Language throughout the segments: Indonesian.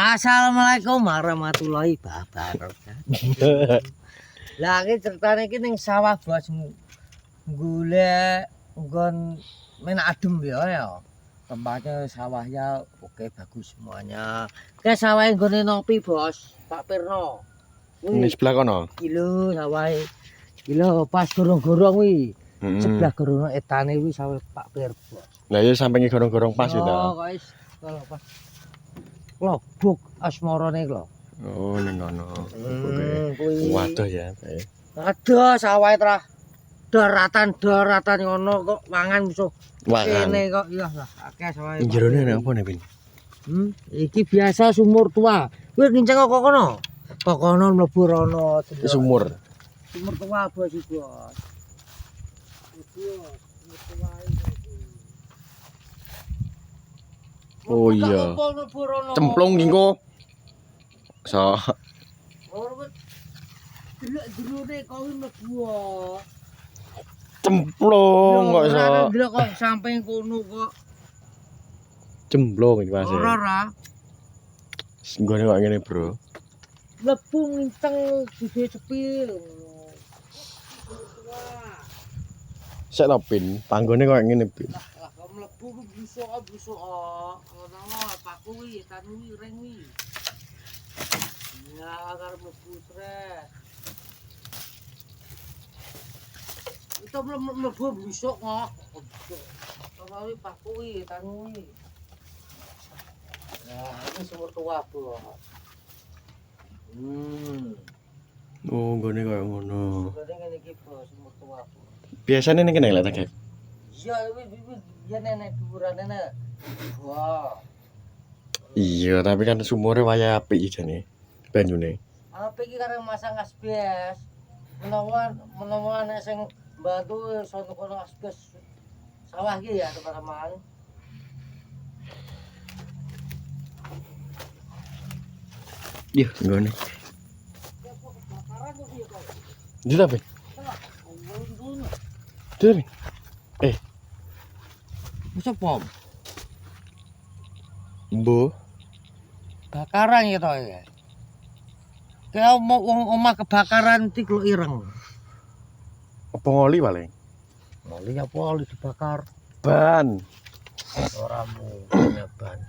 Assalamualaikum warahmatullahi wabarakatuh. Lah iki ceritane iki ning sawah bos golek nggon menak adem ya. Tempatnya sawahnya oke bagus semuanya. Kayak sawahnya nggone nopi bos, Pak Pirno. Ini sebelah kono. Kilo sawahe. Kilo pas gorong-gorong kuwi. Sebelah gorong etane kuwi sawah Pak Pir bos. Lah ya sampingi gorong-gorong pas gitu. Oh, kok wis kalau pas. Lobok asmarane lho. Oh, ning kono. Kuwi. Waduh ya, bae. Aduh, sawahe tra. Daratan ngono kok mangan musuh. Kene kok iya lah akeh sawahe. Jerone nek apa nek, Bin? Iki biasa sumur tua. Kuwi nginceng kok kono. Kok kono mlebu rono. Sumur. Sumur tua bos iki, Bos. Sumur tua iki. Oh iya. Cemplung ngko. So. Delok-delokne kok mlebu. Cemplung kok iso. Delok kok sampe kono kok. Cemplung iki Mas. Ora ora. Nggone kok ngene, Bro. Mlebu nginceng gede cepil. Sik to, Bin. Panggone kok ngene, Bin. Mlebu busuk. Ngono apa kuwi kan kuwi ring kuwi. Ya karo mlebu sret. Itu mlebu busuk kok. Kuwi pak kuwi kan kuwi. Nah, ini sumur tua, Bro. Oh, nggone koyo ngono. Gede ngene iki, Bro, sumur tua. Biasane ning kene lek tak. Iya, iya nenek dhuwurane nek. Wah. Iya, tapi kan sumure waya apik jane. Banyune. Apik iki karo masang asbes. Menawa nek sing bantu sono kono asbes sawah iki ya teman-teman. Iya, nggone. Di tapi. Tuh. Bisa pom. Mbo. Bakaran ya toh ya. Kayak mau wong omah kebakaran iki lho ireng. Apa ngoli paling? Ngoli apa oli dibakar? Ban. Ora mungkin ban.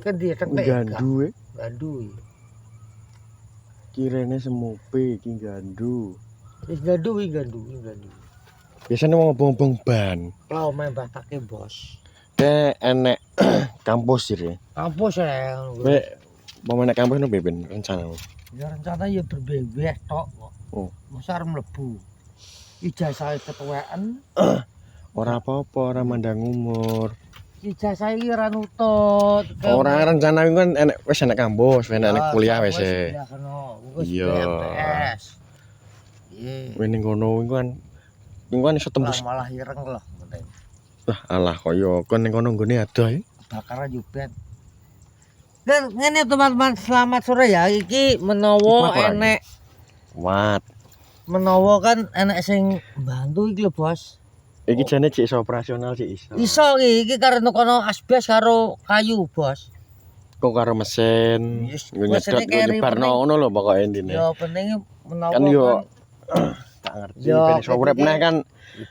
Kan dia tetek. Gandu Gandu. Kirene semope iki gandu. Wis gandu. Biasanya mau ngobong ban. Kalau main batake bos. Kayak enek kampus sih. Kampus ya. Kayak mau enek kampus no beben rencana. Ya rencana ya berbebeh tok kok. Oh. Masa arep mlebu. Ijazah ketuaan. Ora apa-apa, ora mandang umur. Ijazah iki ora nutut. Ora rencana iku kan enek wis enek kampus, enek kuliah wis. Iya. Iya. Ning kono iku kan iso tembus. Malah ireng loh. Lah alah koyo kon ning kono nggone adoh iki. Bakaran yo ben. Dan ngene teman-teman selamat sore ya. Iki menawa enek kuat. Menawa kan enek sing bantu iki lho, Bos. Iki jane cek iso operasional cek iso. Iso iki karena kono asbes karo kayu, Bos. Kok karo mesin. Nyedot nyebarno ngono lho pokoke intine. Ya penting menawa kan yo tak ngerti ben iso urip neh kan.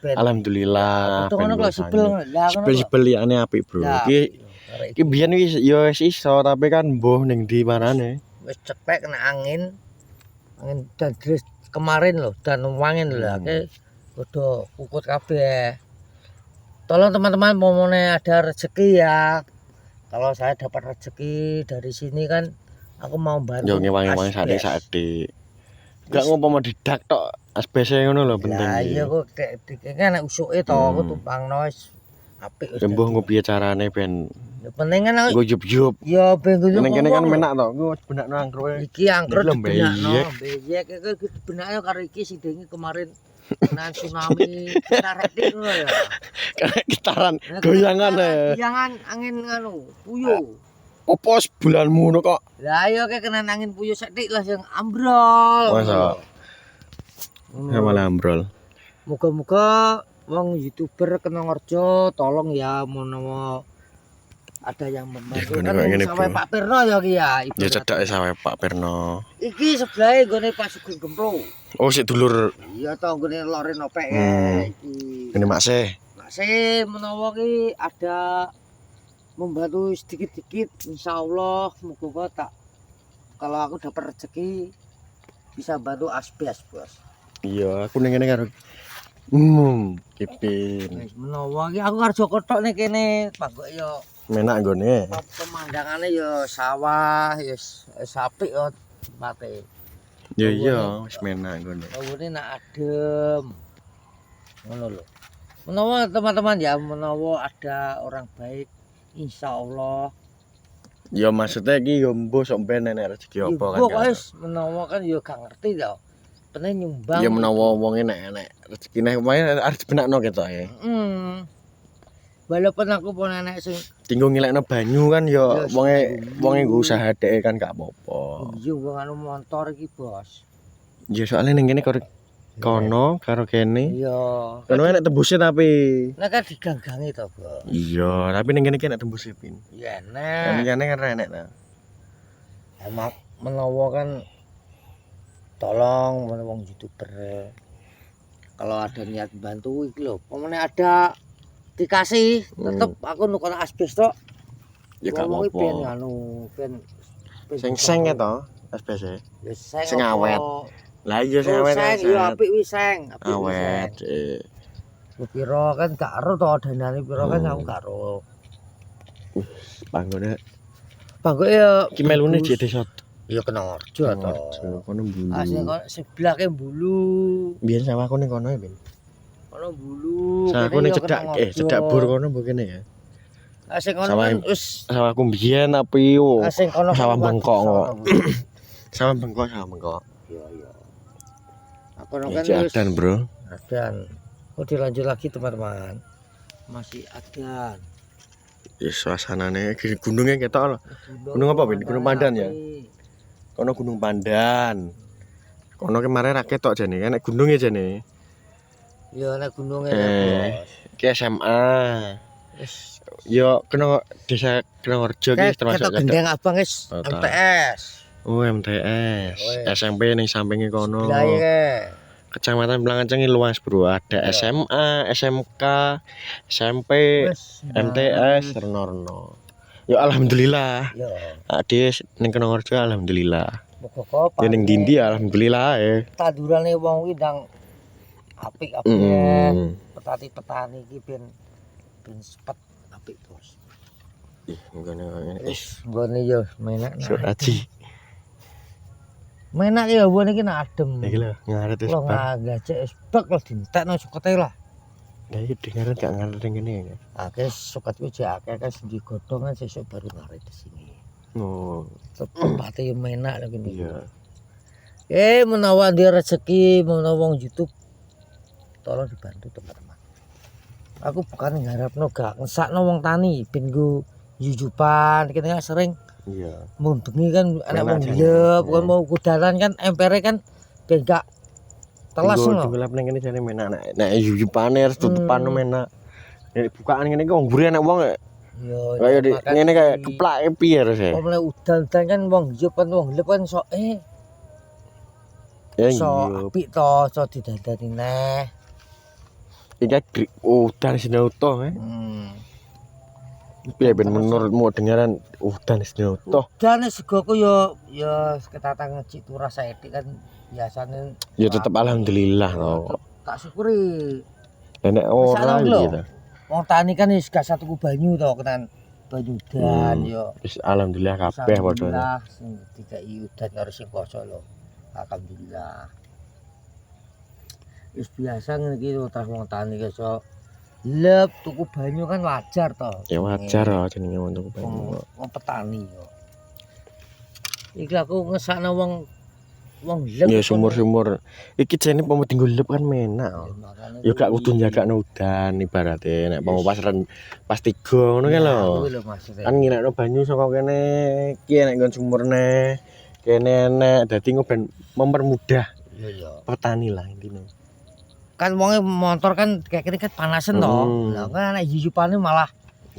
Alhamdulillah. Betul ngono kok sipil liyane apik, Bro. Iki biyen wis yo wis iso tapi kan mbuh ning ndi marane. Wis cepek kena angin. Angin dan kemarin loh dan wangin lho akeh udah kukut kabeh. Tolong teman-teman momone ada rezeki ya. Kalau saya dapat rezeki dari sini kan aku mau bantu. Yo ngewangi-wangi sadik-sadik. Enggak ngopo mau didak tok asbese ngono lho penting. Lah iya kok kan nek usuke to aku tumpangno wis apik wis. Embuh ngopi carane ben. Ya penting kan aku yub-yub. Ya ben yo. Ning kene kan menak to. Ku benakno angkruke. Iki angkruk benakno. Beyek iki benakno karo iki sing dengi kemarin kena tsunami kitaretik ngono ya. Gitaran goyangan ya. Goyangan angin ngono, puyuh. Opo bulanmu ngono kok. Lah iya kek kena angin puyuh sithik lah sing ambrol. Masa. Ya malah ambrol. Muga-muga wong YouTuber kena ngerjo tolong ya menawa ada yang membantu Ya, kan ngene, sampai Bro. Pak Pirno ya ki ya. Ya cedake sawe Pak Pirno. Iki sebelahe gone Pak Sugeng Gemplo. Oh sik dulur Iya to gone lore nopek iki. ngene Makse. Masih menawa ki ada membantu sedikit-sedikit insyaallah muga tak kalau aku dapat rezeki bisa bantu asbes bos. Iya, aku ning ngene karo Kipin. Wis menawa ki aku kerja kotok ning kene panggo ya Menak nggone. pemandangane ya sawah ya apik ya tempate. Ya iya, wis menak nggone. Awune nak adem. Ngono lho. Menawa teman-teman ya menawa ada orang baik insyaallah Ya maksudnya iki yo mbuh sok ben enek rezeki apa kan. Kok wis menawa kan ya gak ngerti to. Pene nyumbang. Ya menawa wong enek rezekine kemarin arep benakno ketok ya. Walaupun aku pun enek sing Tinggo ngilekno banyu kan ya Ya, wonge nggo usaha dhek kan gak apa-apa. iya wong anu motor iki, Bos. Ya soalnya ning kene kono karo kene. Iya. Kono enek tembusnya tapi. Nek kan diganggangi to, Bos. Iya, tapi ning kene ki enek tembusnya pin. Ya Ning enek. kene kan enek ta. Emak menawa kan tolong wong YouTuber. Kalau ada niat bantu iki lho, pemene ada dikasih tetep aku nukon asbes tok. Ya gak Wong iki ben apa-apa. anu ben Seng ya to, SPC. ya seng Sing apa? awet. Lah iya sing Oh, awet. seng yo apik wis seng, apik wis Awet. seng. Piro kan gak ero to danane piro kan aku gak ero. Panggone Bangko ya iki melune di desa. ya kena orjo to. Kono bulu. Asine kok seblake Bulu. Biyen sawahku ning kono ya, Ben. Kono Bulu. Sawahku kene ning ya cedak kena orjo. cedak bur kono mbok kene ya. Asing kono Sawah- kan wis Sawahku biyen tapi yo. asing kono Sawah kan bengkok kok. sawah. Sawah bengkok. Iya iya. Aku kan Iki wis adan, Bro. adan. Oh dilanjut lagi teman-teman. Masih adan. Ya suasanane gunungnya ketok lho. Gunung apa, Ben? Gunung Pandan ya? Kono Gunung Pandan. Kono kemarin ra ketok jane, enek gununge jane. Ya nek gununge Eh. Bos. Ki SMA. Wis Yo kena desa Kenangorjo ki termasuk ketok gendeng abang wis Oh, tak. MTS. Oh, MTS. Wes. SMP ning sampinge kono. Lah iya. Kecamatan Blangancengi luas, Bro. Ada Iya. SMA, SMK, SMP, Wis MTS, Renorno. Ya alhamdulillah. Ya, Ade ning Kenangorjo alhamdulillah. moga-moga Ya ning Dindi alhamdulillah ya. tandurane wong kuwi ndang apik-apik. Petani-petani iki ben sepet apik, Bos. Ih, ngene. Wis nggone yo menak. Aji. Menak ya wong iki nak adem. Iki lho, ngaret wis Lo bar. ngajak sebek lo dintekno sukete lah. Lah iki dengaran gak ngaret ning kene ya. Akeh suket ku jek akeh kan sing digodhong kan sesuk baru ngaret di sini. Oh, Tempate yo menak lho kene. iya. Menawa dia rezeki menawa wong YouTube tolong dibantu teman-teman. Aku bukan ngarepno gak ngesakno wong tani ben go yujupan kita sering Iya. mun bengi kan anak wong Enak, lep Jan. kan mau kudalan kan empere kan ben gak telas ngono. Tenggelap ning kene jane menak nek yuyupane harus tutupan menak. Nek bukaan ngene iki wong mburi enek wong Yo kaya makan ngene kayak iki. keplake piye terus ya. Oh mulai udan-udan kan wong yujupan wong lep kan sok Ya so iya. apik to so didandani neh. Iki udan sinau to Piye ben menurutmu dengaran udan sinau to? Dan segoku yo ketatang ngecik turah saedik kan biasane Ya tetep alhamdulillah to. tak syukuri. Nek ora lho. gitu. Wong tani kan wis gak satu banyu to kenan banyu udan yo. Wis alhamdulillah kabeh padha. Alhamdulillah sing dikai udan karo sing poso lho. Alhamdulillah. Wis biasa ngene iki tas wong tani iso lep tuku banyu kan wajar to. Ya wajar lah jenenge untuk banyu. Wong petani yo. Iki aku ngesakno wong lep. Ya sumur-sumur iki jane pomo tinggal lep kan menak. Ya gak kudu njagakno udan ibarate nek pomo pas 3 ngono kan lho. Kan ngilekno banyu saka kene iki nek nggon sumurne kene enek dadi ben mempermudah Iya. petani lah intine. Kan wonge motor kan kayak gini kan panasen to. Lah kan nek yuyupane malah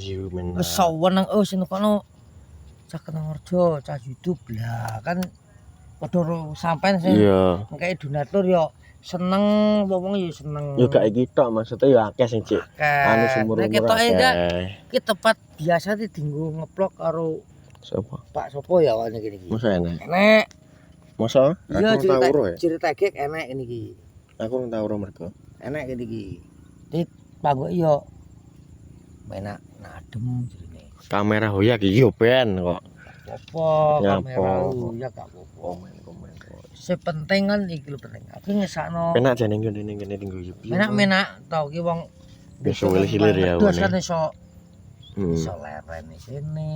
Iya men. Wis saweneng sing kono cah Kenangrejo, cah YouTube lah kan padha sampean sing Iya. ngkei donatur yo seneng wong yo seneng. Yo gak iki tok maksudnya yo akeh sing cek. Anu sumur-umur akeh. Ki tempat biasa dienggo ngeplok karo Sopo? Pak sopo ya wene iki. Masa enak? Enek. Masa? Iya Aku tau ro ya. cerita gek enek ngene iki. Aku tau ro mergo. Enek ngene iki. Dit panggo yo enak adem jerene. Kamera hoyak iki yo ben kok. Apa kamera ya gak apa-apa. Komen. Sepenting kan iki lho penting. Aku ngesakno. Penak jane ngene tinggo yo. Menak tau ki wong Iso hilir ya terus kan wene. iso leren di sini.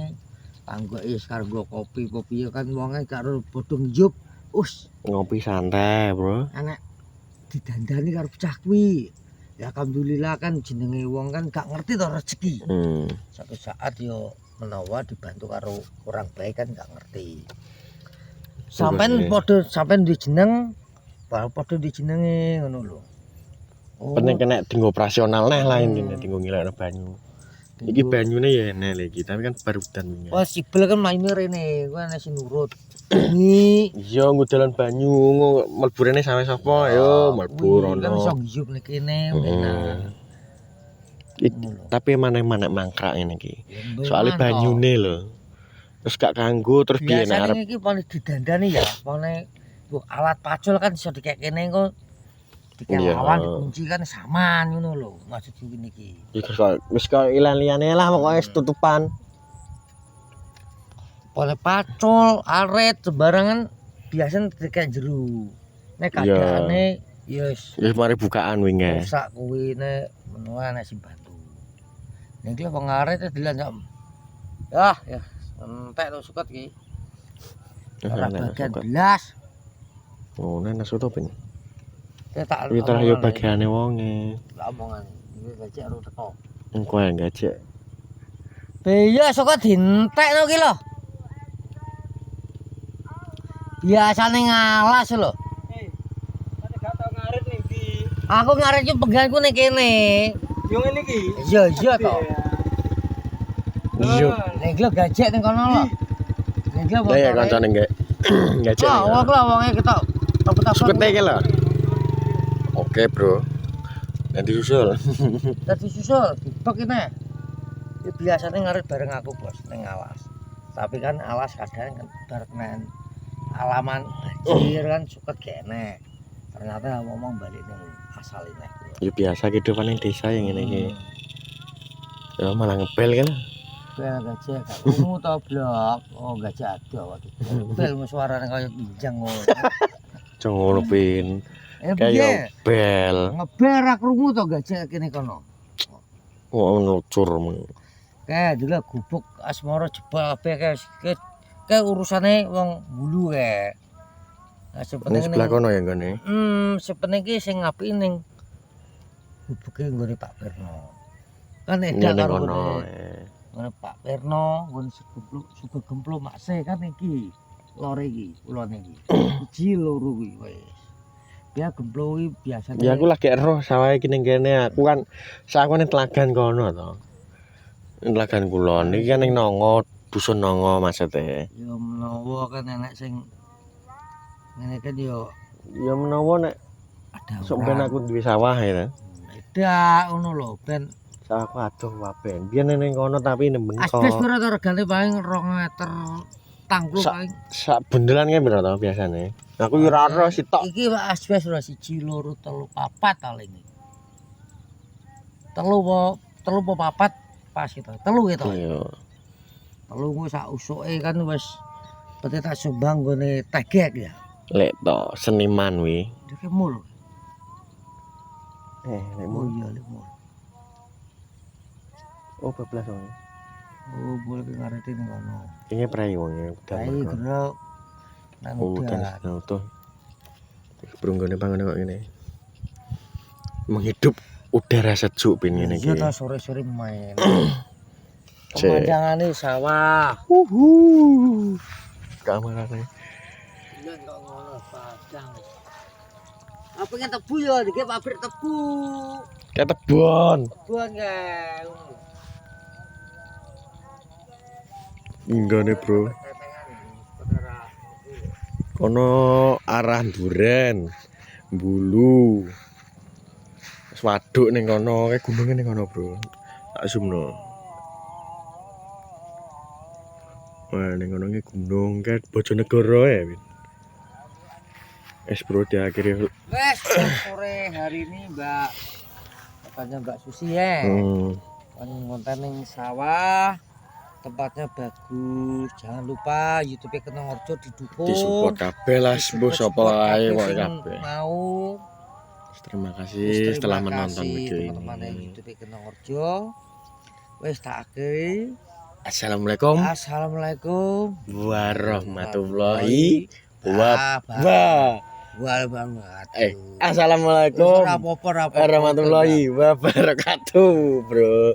Kanggo karo kopi ya kan wonge karo bodho njup. Ngopi santai, Bro. Anak didandani karo pecah kuwi. Ya alhamdulillah kan jenenge wong kan gak ngerti to rezeki. Satu saat yo menawa dibantu karo orang baik kan gak ngerti. Sampeyan padha sampeyan di jeneng padha dijenenge ngono lho. Penting kena tinggo operasional neh lah intine tinggo ngilekno banyu. Iki banyune ya enek iki, tapi kan barudan wingi. Wah sibel kan maine rene, kuwi ana sing nurut. Iya ngudalan banyu, mlebu rene sawe sapa? Yo mlebu rono. Kan iso ngiyup nek kene enak. Tapi mana-mana mangkrak ngene iki. Soale banyune lho. Terus gak kanggo terus piye nek arep iki paling didandani ya, paling alat pacul kan iso dikek kene kok. Dikelawan dikunci kan saman ngono lho, maksud ngene iki. Wis kok ilan-liyane lah pokoke tutupan. Oleh pacul, aret, sembarangan biasanya dikek jero. Nek kadane yes. Wis mari bukaan wingi. Rusak kuwi nek menawa nek sing bantu. Nek iki wong aret dilanjak. Ya, entek to suket iki. Ora bagian belas. Oh, nek nasu to ben. Tak iki terah yo bagiane wonge. Lah omongan iki gajek karo teko. Engko ya gajek. Iya suket dientekno ki lho. Biasane ngalas lho. Gak tau ngarit ning ndi. Aku ngarit yo peganganku ning kene. Yo ngene iki. Iya to. Iya. Nek lho gajek ning kono lho. Nek lho Lah ya kancane nggak gajek. Oh, wong lho wonge ketok. Sukete iki lho. Oke, Bro. Nanti susul. Dadi susul, dibek ini. Ya biasanya ngarit bareng aku, Bos, ning alas. Tapi kan alas kadang kan bareng alaman banjir kan suket kene. Ternyata ngomong balik ning asal ini. Ya biasa kehidupan ning desa yang ngene iki. Ya malah ngepel kan. Bel gajah gak krungu to blok. Oh, gajah ado waduh. Bel suarane kaya pinjang ngono. Aja ngono pin. Piye? Kayak bel. Ngebel ra krungu to gajah kene kono. Oh, nucur men. Kayak dulu gubuk asmara jebol kabeh kayak urusane wong bulu kae. Nah, Ini sebelah kono ya gane. Sepenting ki sing apik ning gubuke nggone Pak Perno. Kan Ini edak karo kono. ngene Pak Perno, nggone suku gemplo makse kan iki. Lore iki, ulone iki. Siji loro kuwi wis. Ya gemplo iki biasane. Ya aku lagi roh sawahe iki ning kene. Aku kan sakone telagan kono to. Telagan kulon iki kan ning Nongo, dusun Nongo maksudnya. Ya menawa kan enek sing ngene kan yo Ya menawa nek ada sok ben aku duwe sawah ya. Beda ngono lho ben Sawahku adoh wae. Biyen ning kono tapi nembeng kok. asbes pira to regane paling 2 meter tangklu paling. Sak bundelan ki pira to biasane? Aku yo ora ero sitok. Iki asbes ora 1 2 3 4 paling. 3 apa 4 pas gitu. 3 gitu. Iya. 3 ku sak usuke kan wis pete tak sumbang gone tegek ya. Lek to seniman wi. Dike mul. Lek Oh iya lek mul. Oh, 12 wong. Oh boleh ngareti ning kono. Ini prai wong Kae gerok nang udan udan. utuh. Brunggone pangone kok ngene. Menghidup udara sejuk pin ngene iki. Iya ta sore-sore main. Pemandangane sawah. Kamarane. Iya kok ngono padang. Apa pengen tebu ya, iki pabrik tebu. Kayak tebon. Tebuan kae. Enggak nih bro. Kono arah Duren, Bulu, Swaduk ning kono, kayak gunungnya ning kono bro. Tak zoomno. Wah ning kono kayak gunung kayak Bojonegoro ya. Win. Bro diakhiri. Wes sore hari ini Mbak tempatnya Mbak Susi ya. Konten ning sawah. Tempatnya bagus. Jangan lupa YouTube Kenong Orjo didukung. Disupport kabeh lah bos sapa wae kok kabeh. Mau. Terima kasih setelah menonton video ini. Teman-teman YouTube Kenong Orjo. Wes tak akhiri. Assalamualaikum warahmatullahi wabarakatuh. Assalamualaikum warahmatullahi wabarakatuh, bro.